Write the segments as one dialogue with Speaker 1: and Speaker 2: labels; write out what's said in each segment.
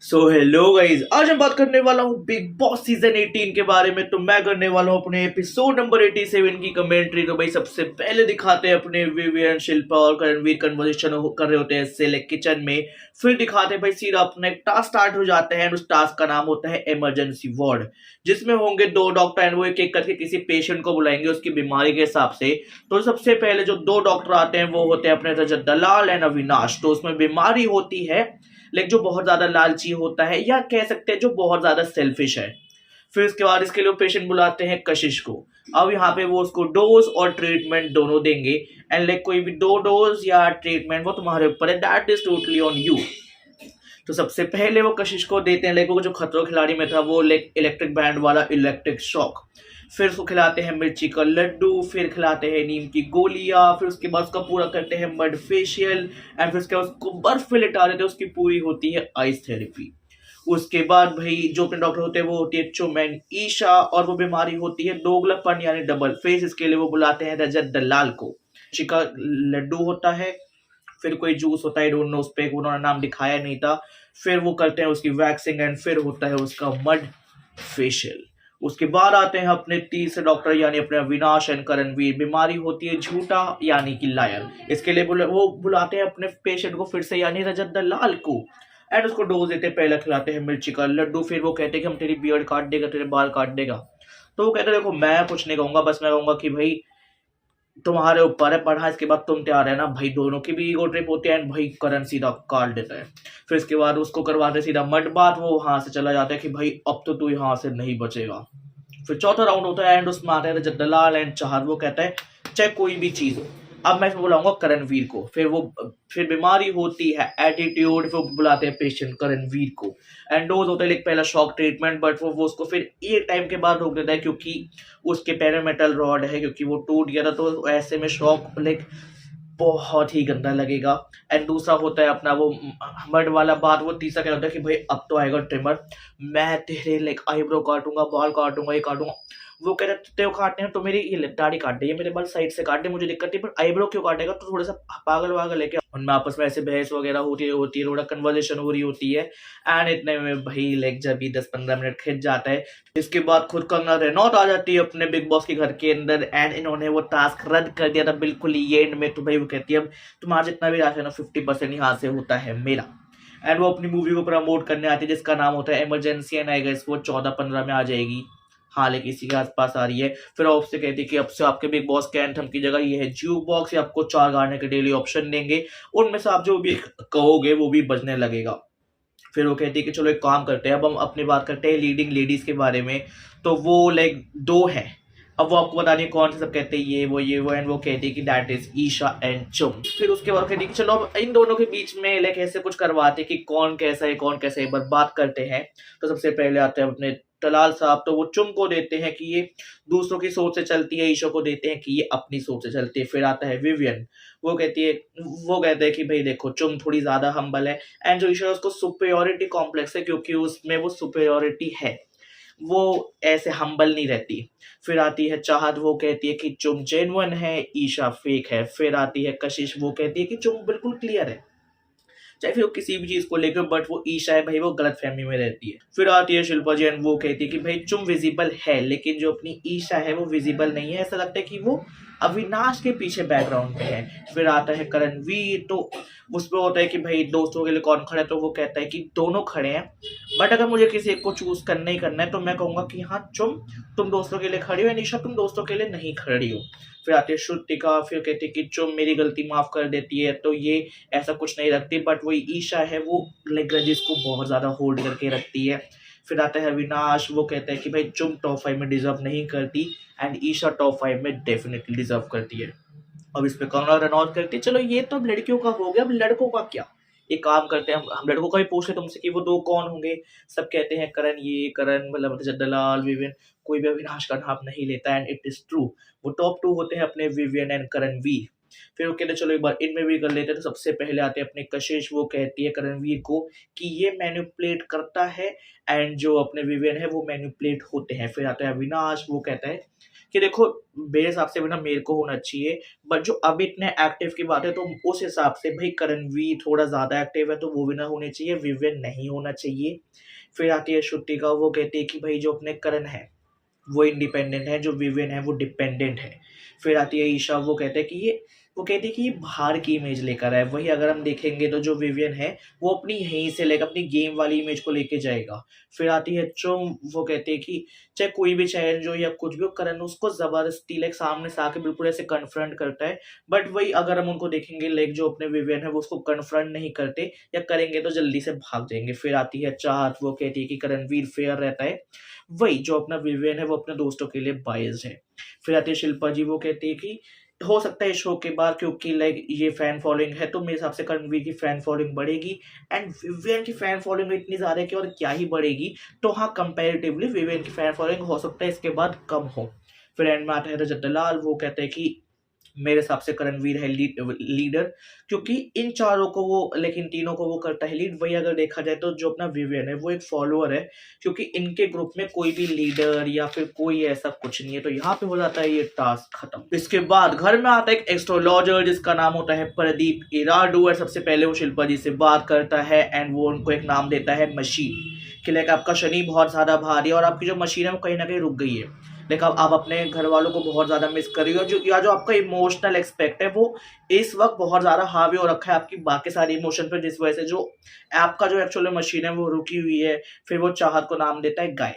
Speaker 1: So hello guys, आज मैं बात करने वाला हूँ बिग बॉस सीजन 18 के बारे में। तो मैं करने वाला हूँ अपने एपिसोड नंबर 87 की कमेंट्री। तो भाई सबसे पहले दिखाते हैं अपने विवियन, शिल्पा और करणवीर कन्वर्सेशन कर रहे होते हैं सेलेक्ट किचन में। फिर दिखाते हैं भाई सीधा अपना एक टास्क स्टार्ट हो जाता है, उस टास्क का नाम होता है इमरजेंसी वार्ड, जिसमें होंगे दो डॉक्टर एंड वो एक एक करके किसी पेशेंट को बुलाएंगे उसकी बीमारी के हिसाब से। तो सबसे पहले जो दो डॉक्टर आते हैं वो होते हैं अपने रजत दलाल एंड अविनाश। तो उसमें बीमारी होती है लेकिन जो बहुत ज्यादा लालची होता है, या कह सकते हैं जो बहुत ज्यादा सेल्फिश है। फिर उसके बाद इसके लिए पेशेंट बुलाते हैं कशिश को। अब यहाँ पे वो उसको डोज और ट्रीटमेंट दोनों देंगे। एंड लाइक कोई भी दो डोज या ट्रीटमेंट वो तुम्हारे ऊपर है, that is totally on you. तो सबसे पहले वो कशिश को देते हैं लाइक वो जो खतरों खिलाड़ी में था वो इलेक्ट्रिक बैंड वाला इलेक्ट्रिक शॉक। फिर उसको खिलाते हैं मिर्ची का लड्डू, फिर खिलाते हैं नीम की गोलियां, फिर उसके बाद उसका पूरा करते हैं मड फेशियल। एंड फिर उसके बाद उसको बर्फ पे लिटा देते हैं, उसकी पूरी होती है आइस थेरेपी। उसके बाद भाई जो अपने डॉक्टर होते हैं वो होती है चुमैन ईशा, और वो बीमारी होती है दोगलापन यानी डबल फेस। इसके लिए वो बुलाते हैं रजत दलाल को। चिका लड्डू होता है, फिर कोई जूस होता है, डोंट नो, उस पे उन्होंने नाम दिखाया नहीं था। फिर वो करते हैं उसकी वैक्सिंग एंड फिर होता है उसका मड फेशियल। उसके बाद आते हैं अपने तीसरे डॉक्टर यानी अपने अविनाश एंड करणवीर। बीमारी होती है झूठा यानी कि लायर। इसके लिए वो बुलाते हैं अपने पेशेंट को फिर से यानी रजत दलाल को। एंड उसको डोज देते हैं, पहले खिलाते हैं मिर्ची का लड्डू, फिर वो कहते हैं कि हम तेरी बियर्ड काट देगा, तेरे बाल काट देगा। तो वो कहते हैं देखो मैं कुछ नहीं कहूंगा, बस मैं कहूंगा कि भाई तुम्हारे ऊपर है, पढ़ा इसके बाद तुम तैयार है ना। भाई दोनों की भी ईगो ट्रिप होती है एंड भाई करण सीधा काट देता है। फिर इसके बाद उसको करवाते सीधा मड बात, वो वहां से चला जाता है कि भाई अब तो तू यहाँ से नहीं बचेगा। फिर चौथा राउंड होता है एंड उसमें आते हैं रजत दलाल एंड चाहत। वो कहता है चाहे कोई भी चीज हो, अब मैं बुलाऊंगा करणवीर को। फिर बीमारी होती है एटीट्यूड, फिर बुलाते हैं पेशेंट करणवीर को। एंड डोज होता है लाइक पहला शॉक ट्रीटमेंट, बट वो उसको फिर एक टाइम के बाद रोक देता है क्योंकि उसके पैर में मेटल रॉड है, क्योंकि वो टूट गया था। तो ऐसे में शॉक लाइक बहुत ही गंदा लगेगा। एंड दूसरा होता है अपना वो मर्ड वाला बात। वो तीसरा क्या होता है कि भाई अब तो आएगा ट्रिमर, मैं तेरे लाइक आईब्रो काटूंगा, बाल काटूंगा, ये काटूंगा। वो कह रहे तेरे को काटने हैं तो मेरी ये दाढ़ी काट दे, ये मेरे बाल साइड से काट दे, मुझे दिक्कत नहीं, पर आईब्रो क्यों काटेगा? तो थोड़ा सा पागल वागल है क्या? उनमें आपस में ऐसे बहस वगैरह होती है, थोड़ा कन्वर्सेशन हो रही होती है। एंड इतने में भाई लाइक जब भी 10-15 मिनट खिंच जाता है। इसके बाद खुद कंगना रनौत आ जाती है अपने बिग बॉस के घर के अंदर एंड इन्होंने वो टास्क रद्द कर दिया था बिल्कुल ही एंड में। तो भाई वो कहती है अब तुम्हारा जितना भी राशि है ना 50% यहाँ से होता है मेरा। एंड वो अपनी मूवी को प्रमोट करने आती है जिसका नाम होता है इमरजेंसी, एंड आई गेस वो 14-15 में आ जाएगी। हाँ लेकिन इसी के आसपास आ रही है। फिर आपसे कहती है कि अब से आपके बिग बॉस के एंथम की जगह ये है ज्यू बॉक्स, या आपको 4 गाने के डेली ऑप्शन देंगे, उनमें से आप जो भी कहोगे वो भी बजने लगेगा। फिर वो कहती है कि चलो एक काम करते हैं, अब हम अपनी बात करते हैं लीडिंग लेडीज के बारे में। तो वो लाइक दो है, अब वो आपको बतानी है कौन से। सब कहते हैं ये वो एंड वो कहती है कि दैट इज ईशा एंड चुम। फिर उसके बाद कहती है कि चलो अब इन दोनों के बीच में लाइक ऐसे कुछ करवाते हैं कि कौन कैसा है कौन कैसा है, एक बार बात करते हैं। तो सबसे पहले आते हैं अपने तलाल साहब। तो वो चुम को देते हैं कि ये दूसरों की सोच से चलती है, ईशा को देते हैं कि ये अपनी सोच से चलती है। फिर आता है विवियन। वो कहती है, वो कहते हैं कि भाई देखो चुम थोड़ी ज्यादा हम्बल है, एंड जो ईशा उसको सुपेरियोरिटी कॉम्प्लेक्स है क्योंकि उसमें वो सुपेरियोरिटी है, वो ऐसे हम्बल नहीं रहती। फिर आती है चाहत, वो कहती है कि चुम जेन्युइन है, ईशा फेक है। फिर आती है कशिश, वो कहती है कि चुम बिल्कुल क्लियर है, चाहे फिर वो किसी भी चीज को लेकर, बट वो ईशा है भाई वो गलत फहमी में रहती है। फिर आती है शिल्पा जी एंड वो कहती है कि भाई चुम विजिबल है लेकिन जो अपनी ईशा है वो विजिबल नहीं है, ऐसा लगता है कि वो अविनाश के पीछे बैकग्राउंड पे है। फिर आता है करणवीर। तो उसमें होता है कि भाई दोस्तों के लिए कौन खड़ा है, तो वो कहता है कि दोनों खड़े हैं, बट अगर मुझे किसी एक को चूज करना ही करना है तो मैं कहूंगा कि हाँ चुम तुम दोस्तों के लिए खड़ी हो, निशा तुम दोस्तों के लिए नहीं खड़ी हो। फिर आती है श्रुतिका। फिर कहती है कि चुम मेरी गलती माफ कर देती है, तो ये ऐसा कुछ नहीं रखती, बट वही ईशा है वो लाइक ग्रजेस को बहुत ज्यादा होल्ड करके रखती है। फिर आता है अविनाश। वो कहता है कि भाई चुम टॉप 5 में डिजर्व नहीं करती एंड ईशा टॉप 5 में डेफिनेटली डिजर्व करती है। अब इस पे कंगना रनौत करती है चलो ये तो अब लड़कियों का हो गया, अब लड़कों का क्या? एक काम करते हैं, हम लड़कों का भी पूछ ले तुमसे कि वो दो कौन होंगे। सब कहते हैं करण, ये करण मतलब दलाल विवियन, कोई भी अविनाश का नाम नहीं लेता एंड इट इज ट्रू। वो टॉप 2 होते हैं अपने विवियन एंड करणवीर। फिर वो कहते चलो एक बार इनमें भी कर लेते हैं। तो सबसे पहले आते हैं अपने कशिश, वो कहती है करणवीर को कि ये मैनिपुलेट करता है एंड जो अपने विवेन है वो मैनिपुलेट होते हैं। फिर आता है अविनाश, वो कहता है कि देखो मेरे हिसाब से बिना मेरे को होना चाहिए, बट जो अब इतने एक्टिव की बात है तो उस हिसाब से भाई करणवीर थोड़ा ज्यादा एक्टिव है तो वो भी ना होने चाहिए, विवेन नहीं होना चाहिए। फिर आती है श्रुतिका, वो कहती है कि भाई जो अपने करण है वो इंडिपेंडेंट है, जो विवेन है वो डिपेंडेंट है। फिर आती है ईशा, वो कहती है कि ये बाहर की इमेज लेकर आए। वही अगर हम देखेंगे तो जो विवियन है वो अपनी यहीं से लेकर अपनी गेम वाली इमेज को लेके जाएगा। फिर आती है चुम, वो कहते हैं कि चाहे कोई भी चैलेंज हो या कुछ भी हो, करण उसको जबरदस्ती लाइक सामने से आके बिल्कुल ऐसे कन्फ्रंट करता है। बट वही अगर हम उनको देखेंगे लाइक जो अपने विवियन है वो उसको कन्फ्रंट नहीं करते, या करेंगे तो जल्दी से भाग जाएंगे। फिर आती है चाहत, वो कहती है कि करणवीर फेयर रहता है, वही जो अपना विवियन है वो अपने दोस्तों के लिए बायस्ड है। फिर आती है शिल्पा जी, वो कहती है कि हो सकता है शो के बाद क्योंकि लाइक ये फैन फॉलोइंग है तो मेरे हिसाब से करणवीर की फैन फॉलोइंग बढ़ेगी, एंड विवियन की फैन फॉलोइंग इतनी ज्यादा है कि और क्या ही बढ़ेगी। तो हाँ, कंपैरेटिवली विवियन की फैन फॉलोइंग हो सकता है इसके बाद कम हो। फिर एंड में आता है रजत दलाल, वो कहते हैं कि मेरे हिसाब से करणवीर है लीडर, क्योंकि इन चारों को वो लेकिन तीनों को वो करता है लीड। वही अगर देखा जाए तो जो अपना विवियन है वो एक फॉलोअर है, क्योंकि इनके ग्रुप में कोई भी लीडर या फिर कोई ऐसा कुछ नहीं है। तो यहाँ पे हो जाता है ये टास्क खत्म। इसके बाद घर में आता है एक एस्ट्रोलॉजर जिसका नाम होता है प्रदीप इराडू, और सबसे पहले वो शिल्पा जी से बात करता है एंड वो उनको एक नाम देता है मशीन, कि लाइक आपका शनि बहुत ज्यादा भारी है और आपकी जो मशीन है वो कहीं ना कहीं रुक गई है। लाइक अब आप अपने घर वालों को बहुत ज्यादा मिस कर रही हो, जो आपका इमोशनल एक्सपेक्ट है वो इस वक्त बहुत ज्यादा हावी हो रखा है आपकी बाकी सारी इमोशन पर, जिस वजह से जो आपका जो एक्चुअल मशीन है वो रुकी हुई है। फिर वो चाहत को नाम देता है गाय,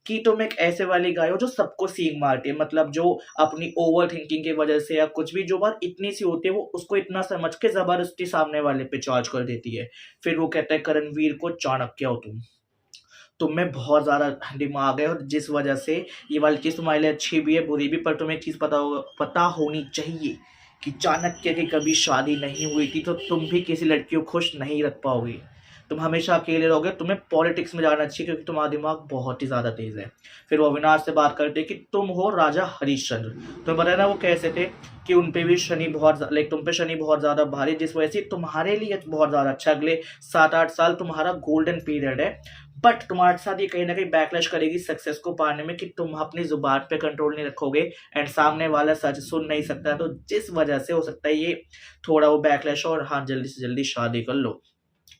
Speaker 1: कि तुम एक ऐसे वाली गाय हो जो सबको सींग मारती है, मतलब जो अपनी ओवर थिंकिंग की वजह से या कुछ भी जो बात इतनी सी होती है वो उसको इतना समझ के जबरदस्ती सामने वाले पे चार्ज कर देती है। फिर वो कहता है करणवीर को चाणक्य हो तुम में बहुत ज्यादा दिमाग है, और जिस वजह से ये वाली चीज तुम्हारे लिए अच्छी भी है बुरी भी, पर तुम्हें एक चीज पता होनी चाहिए कि चाणक्य की कभी शादी नहीं हुई थी, तो तुम भी किसी लड़की को खुश नहीं रख पाओगे। तुम हमेशा अकेले रहोगे, तुम्हें पॉलिटिक्स में जाना चाहिए क्योंकि तुम्हारा दिमाग बहुत ही ज्यादा तेज है। फिर वो अविनाश से बात करते कि तुम हो राजा हरिश्चंद्र। तुम्हें पता है ना वो कैसे थे, कि उन पे भी शनि बहुत लाइक तुम पे शनि बहुत ज्यादा भारी, जिस वजह से तुम्हारे लिए बहुत ज्यादा अच्छा अगले 7-8 साल तुम्हारा गोल्डन पीरियड है। बट तुम्हारे साथ ये कहीं ना कहीं बैकलैश करेगी सक्सेस को पाने में, कि तुम अपनी जुबान पे कंट्रोल नहीं रखोगे एंड सामने वाला सच सुन नहीं सकता, तो जिस वजह से हो सकता है ये थोड़ा वो बैकलैश, और हाँ जल्दी से जल्दी शादी कर लो।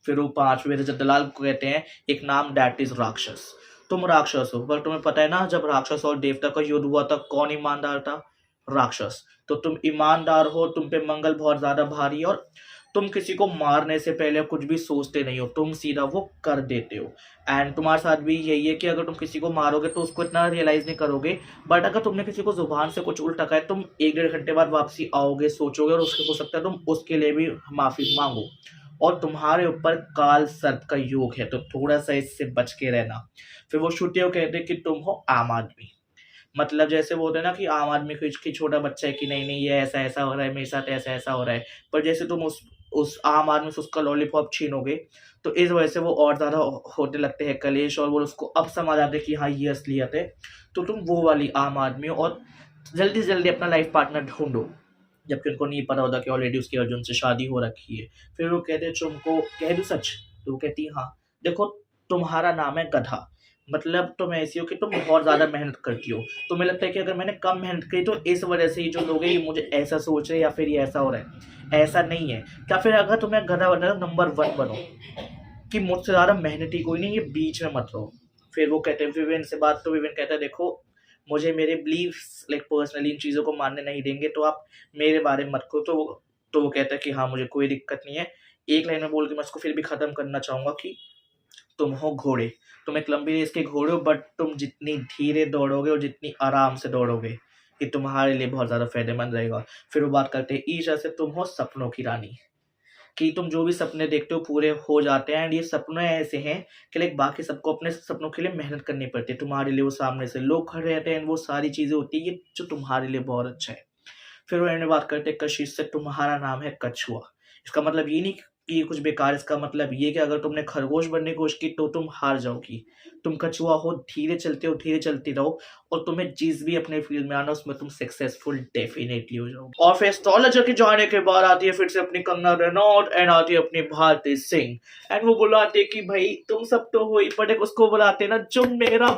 Speaker 1: फिर वो 5वें रजत दलाल को कहते हैं एक नाम, दैट इज राक्षस। तुम राक्षस हो, पर तुम्हें पता है ना जब राक्षस और देवता का युद्ध हुआ था कौन ईमानदार था? राक्षस। तो तुम ईमानदार हो, तुम पे मंगल बहुत ज्यादा भारी है, और तुम किसी को मारने से पहले कुछ भी सोचते नहीं हो, तुम सीधा वो कर देते हो। एंड तुम्हारे साथ भी यही है कि अगर तुम किसी को मारोगे तो उसको इतना रियलाइज नहीं करोगे, बट अगर तुमने किसी को जुबान से कुछ उल्टा कहा है, तुम 1-1.5 घंटे बाद वापसी आओगे, सोचोगे, और उसके हो सकता है तुम उसके लिए भी माफी मांगो। और तुम्हारे ऊपर काल सर्प का योग है, तो थोड़ा सा इससे बच के रहना। फिर वो श्रुतियों कहते हैं कि तुम हो आम आदमी, मतलब जैसे वो होता है ना कि आम आदमी की छोटा बच्चा है कि नहीं नहीं ये ऐसा ऐसा हो रहा है, मेरे साथ ऐसा ऐसा हो रहा है, पर जैसे तुम उस आम आदमी से उसका लॉलीपॉप छीनोगे तो इस वजह से वो और ज्यादा होने लगते हैं कलेश, और वो उसको अब समझ आते हैं कि हाँ ये असलियत है। तो तुम वो वाली आम आदमी हो, और जल्दी से जल्दी अपना लाइफ पार्टनर ढूंढो, जबकि उनको नहीं पता होता कि ऑलरेडी उसकी अर्जुन से शादी हो रखी है। फिर वो कहते हैं तुमको कह दूं सच? तो वो कहती है हाँ। देखो तुम्हारा नाम है गधा, मतलब तुम ऐसी हो कि तुम बहुत ज्यादा मेहनत करती हो, तुम्हें लगता है कि अगर मैंने कम मेहनत की तो इस वजह से ही जो लोग हैं ये मुझे ऐसा सोच रहे हैं या फिर ये ऐसा हो रहा है, ऐसा नहीं है। या फिर अगर तुम्हें गधा बनना है तो नंबर 1 बनो, कि मुझसे ज्यादा मेहनती कोई नहीं, ये बीच में मत रहो। फिर वो कहते हैं विवेन से बात, तो विवेन कहता है देखो मुझे मेरे बिलीव्स लाइक पर्सनली इन चीज़ों को मानने नहीं देंगे, तो आप मेरे बारे में मत करो। तो वो कहता है कि हाँ मुझे कोई दिक्कत नहीं है। एक लाइन में बोल के मैं उसको फिर भी खत्म करना चाहूंगा कि तुम हो घोड़े, तुम एक लंबी रेस के घोड़े हो, बट तुम जितनी धीरे दौड़ोगे और जितनी आराम से दौड़ोगे ये तुम्हारे लिए बहुत ज्यादा फायदेमंद रहेगा। फिर वो बात करते हैं ईशा से, तुम हो सपनों की रानी, कि तुम जो भी सपने देखते हो पूरे हो जाते हैं, एंड ये सपने ऐसे हैं कि लाइक बाकी सबको अपने सपनों के लिए मेहनत करनी पड़ती है, तुम्हारे लिए वो सामने से लोग खड़े रहते हैं, वो सारी चीजें होती है ये जो तुम्हारे लिए बहुत अच्छा है। फिर वो एंड बात करते हैं कशिश से, तुम्हारा नाम है कछुआ। इसका मतलब ये नहीं कि ये कुछ बेकार, इसका मतलब ये कि अगर तुमने खरगोश बनने की कोशिश की तो तुम हार जाओगी। तुम कछुआ हो, धीरे चलते हो, धीरे चलती रहो, और तुम्हें जिस भी अपने फील्ड में आना उसमें तुम सक्सेसफुल डेफिनेटली हो जाओगे। और फिर एस्ट्रोलॉजर के जाने के बाद आती है फिर से अपनी कंगना रनौत एंड आती है अपनी भारती सिंह एंड वो बुलाते कि भाई तुम सब तो हो ही, बट एक उसको बुलाते ना जो मेरा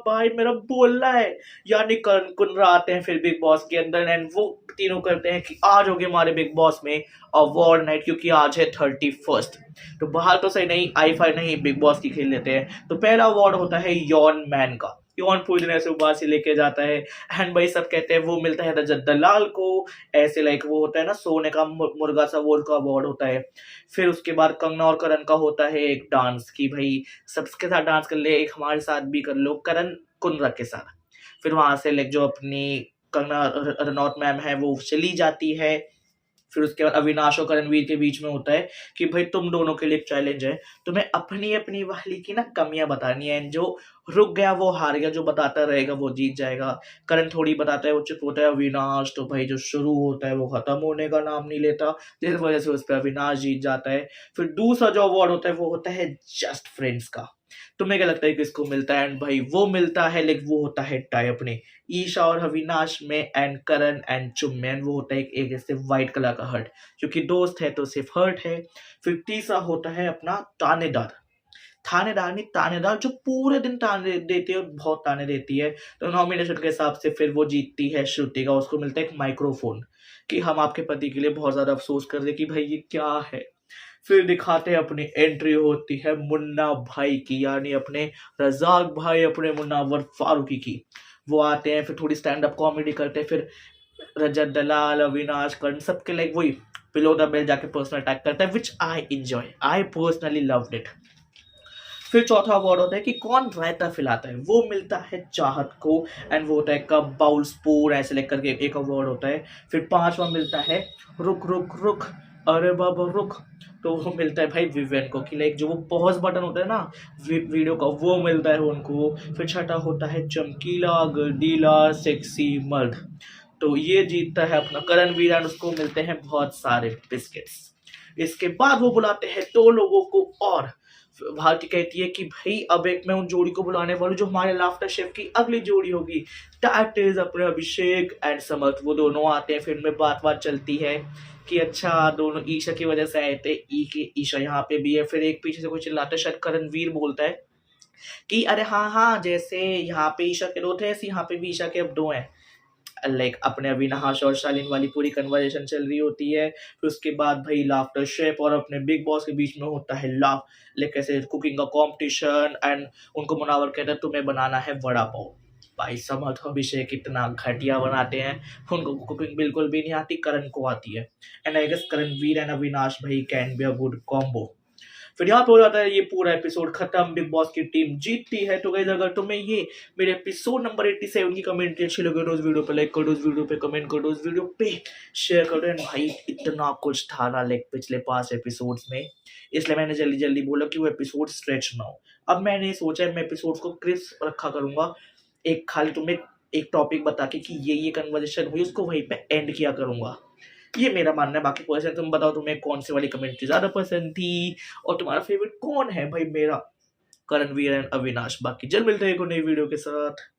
Speaker 1: भाई मेरा बोलना है, यानी करण कुंद्रा आते हैं फिर बिग बॉस के अंदर एंड वो तीनों करते हैं कि आज होगी हमारे बिग बॉस में अवार्ड नाइट, क्योंकि आज है 31st। तो बाहर तो सही नहीं, आई-फाई नहीं, बिग बॉस की खेल लेते हैं। तो पहला अवार्ड होता है यॉन मैन का। यौन पूरी तरह से उबासी लेके जाता है एंड भाई सब कहते हैं वो मिलता है रजत दलाल को, ऐसे लाइक वो होता है ना सोने का मुर्गा सा, वो उनका अवार्ड होता है। फिर उसके बाद कंगना और करण का होता है एक डांस की भाई सबके साथ डांस कर ले, एक हमारे साथ भी कर लो करण कुंद्रा के साथ। फिर वहां से लाइक जो अपनी कंगना रनौत मैम है वो चली जाती है। फिर उसके बाद अविनाश और करणवीर के बीच में होता है कि भाई तुम दोनों के लिए एक चैलेंज है, तुम्हें अपनी अपनी वाली की ना कमियां बतानी है, जो रुक गया वो हार गया, जो बताता रहेगा वो जीत जाएगा। करण थोड़ी बताता है वो चुप होता है, अविनाश तो भाई जो शुरू होता है वो खत्म होने का नाम नहीं लेता, जिस वजह से उस पर अविनाश जीत जाता है। फिर दूसरा जो अवार्ड होता है वो होता है जस्ट फ्रेंड्स का। तुम्हें क्या लगता है किसको मिलता है? एंड भाई वो मिलता है लेकिन वो होता है टाई अपने ईशा और अविनाश में एंड करण एंड चुम में, and वो होता है एक ऐसे व्हाइट कलर का हर्ट, क्योंकि दोस्त है तो सिर्फ हर्ट है। फिर तीसरा होता है अपना थानेदार। थानेदार नहीं तानेदार, जो पूरे दिन ताने देती है और बहुत ताने देती है। तो नॉमिनेशन के हिसाब से फिर वो जीतती है श्रुतिका, उसको मिलता है एक माइक्रोफोन कि हम आपके पति के लिए बहुत ज्यादा अफसोस कर रहे कि भाई ये क्या है। फिर दिखाते हैं अपनी एंट्री होती है मुन्ना भाई की, यानी अपने रजाक भाई अपने मुन्नावर फारूकी की। वो आते हैं फिर थोड़ी स्टैंड अप कॉमेडी करते हैं, फिर रजत दलाल अविनाश कर्ण सबके लाइक वही बिलो द बेल जाके पर्सनल अटैक करता है, which I enjoy, I personally loved it. फिर चौथा अवार्ड होता है कि कौन रायता फैलाता है, वो मिलता है चाहत को एंड वो होता है कप बाउल स्पून ऐसे लेकर के एक अवार्ड होता है। फिर पांचवा मिलता है रुक रुक रुक अरे बाबा रुक, तो वो मिलता है भाई विवेन को कि लाइक जो वो पॉज बटन होता है ना वीडियो का, वो मिलता है उनको। फिर छठा होता है चमकीला गर्दीला सेक्सी मर्द, तो ये जीतता है अपना करणवीर एंड उसको मिलते हैं बहुत सारे बिस्किट्स। इसके बाद वो बुलाते हैं दो लोगों को और भारती कहती है कि भाई अब एक मैं उन जोड़ी को बुलाने वाली जो हमारे लाफ्टर शेफ की अगली जोड़ी होगी, दैट इज अपने अभिषेक एंड समर्थ। वो दोनों आते हैं, फिर उनमें बात चलती है कि अच्छा दोनों ईशा की वजह से आए थे, ईशा यहाँ पे भी है। फिर एक पीछे से कोई चिल्लाता है, शायद करणवीर बोलता है कि अरे हाँ हाँ जैसे यहाँ पे ईशा के दो थे ऐसे यहाँ पे भी ईशा के अब दो हैं। लाइक अपने अविनाश और शालीन वाली पूरी कन्वर्सेशन चल रही होती है। फिर उसके बाद भाई लाफ्टर शेफ और अपने बिग बॉस के बीच में होता है लाफ लाइक ऐसे कुकिंग का कंपटीशन एंड उनको मुनावर कहता है तुम्हें बनाना है वड़ा पाव। भाई समर्थ अभिषेक इतना घटिया बनाते हैं, उनको कुकिंग बिल्कुल भी नहीं आती, करण को आती है and I guess Karanveer and Avinash भाई can be a good combo. फिर यहाँ पे हो जाता है ये पूरा एपिसोड खत्म, बिग बॉस की टीम जीतती है। तो गाइस अगर तुम्हें ये मेरे एपिसोड नंबर 87 की कमेंट्री अच्छी लगे तो उस वीडियो पे लाइक कर दो, उस वीडियो पे कमेंट कर दो, उस वीडियो पे शेयर कर दो। एंड भाई इतना कुछ था ना लाइक पिछले 5 एपिसोड्स में, इसलिए मैंने जल्दी जल्दी बोला कि वो एपिसोड स्ट्रेच ना हो। अब मैंने सोचा है मैं एपिसोड्स को क्रिस्प रखा करूंगा, एक खाली तुम्हें एक टॉपिक बता के कि ये कन्वर्सेशन हुई उसको वहीं पे एंड किया करूंगा। ये मेरा मानना है, बाकी पर्सन तुम बताओ तुम्हें कौन सी वाली कमेंट्री ज्यादा पसंद थी और तुम्हारा फेवरेट कौन है। भाई मेरा करणवीर एंड अविनाश। बाकी जल्द मिलते हैं एक नई वीडियो के साथ।